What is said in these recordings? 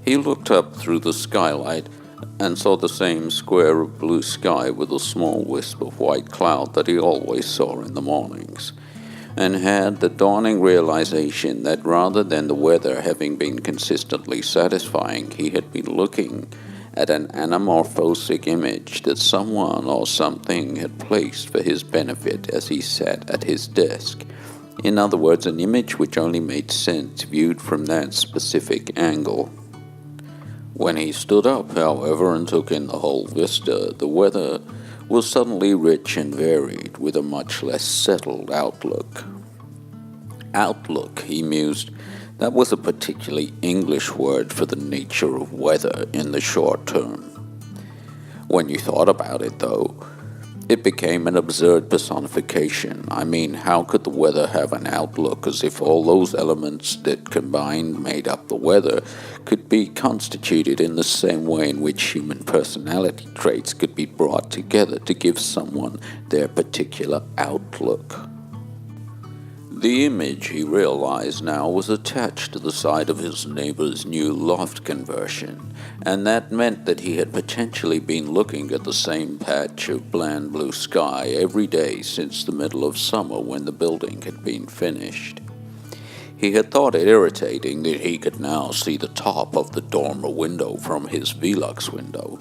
He looked up through the skylight and saw the same square of blue sky with a small wisp of white cloud that he always saw in the mornings, and had the dawning realization that rather than the weather having been consistently satisfying, he had been looking at an anamorphic image that someone or something had placed for his benefit as he sat at his desk. In other words, an image which only made sense viewed from that specific angle. When he stood up, however, and took in the whole vista, the weather was suddenly rich and varied, with a much less settled outlook. Outlook, he mused, that was a particularly English word for the nature of weather in the short term. When you thought about it, though, it became an absurd personification. I mean, how could the weather have an outlook as if all those elements that combined made up the weather could be constituted in the same way in which human personality traits could be brought together to give someone their particular outlook? The image, he realized now, was attached to the side of his neighbor's new loft conversion, and that meant that he had potentially been looking at the same patch of bland blue sky every day since the middle of summer when the building had been finished. He had thought it irritating that he could now see the top of the dormer window from his Velux window,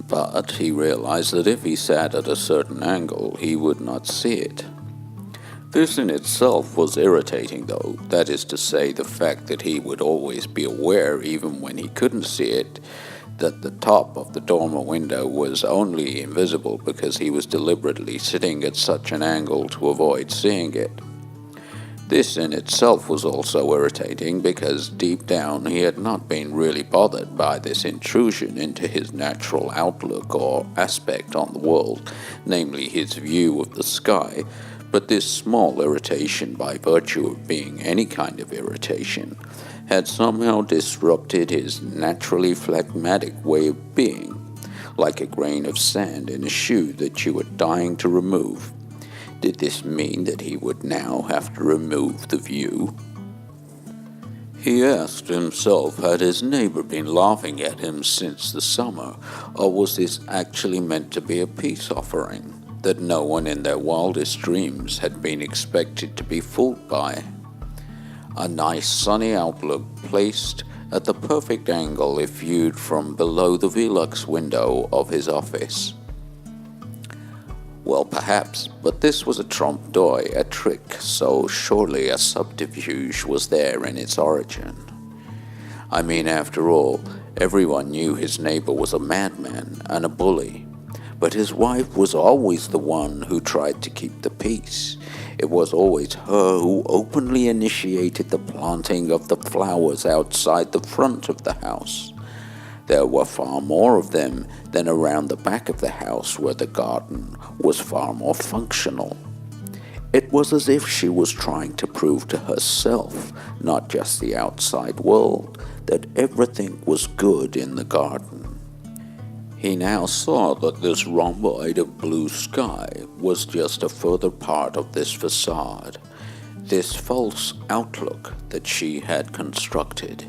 but he realized that if he sat at a certain angle, he would not see it. This in itself was irritating, though, that is to say, the fact that he would always be aware, even when he couldn't see it, that the top of the dormer window was only invisible because he was deliberately sitting at such an angle to avoid seeing it. This in itself was also irritating because deep down he had not been really bothered by this intrusion into his natural outlook or aspect on the world, namely his view of the sky. But this small irritation, by virtue of being any kind of irritation, had somehow disrupted his naturally phlegmatic way of being, like a grain of sand in a shoe that you were dying to remove. Did this mean that he would now have to remove the view? He asked himself, had his neighbor been laughing at him since the summer, or was this actually meant to be a peace offering that no one in their wildest dreams had been expected to be fooled by? A nice sunny outlook placed at the perfect angle if viewed from below the Velux window of his office. Well, perhaps, but this was a trompe l'oeil, a trick, so surely a subterfuge was there in its origin. I mean, after all, everyone knew his neighbor was a madman and a bully, but his wife was always the one who tried to keep the peace. It was always her who openly initiated the planting of the flowers outside the front of the house. There were far more of them than around the back of the house, where the garden was far more functional. It was as if she was trying to prove to herself, not just the outside world, that everything was good in the garden. He now saw that this rhomboid of blue sky was just a further part of this facade, this false outlook that she had constructed.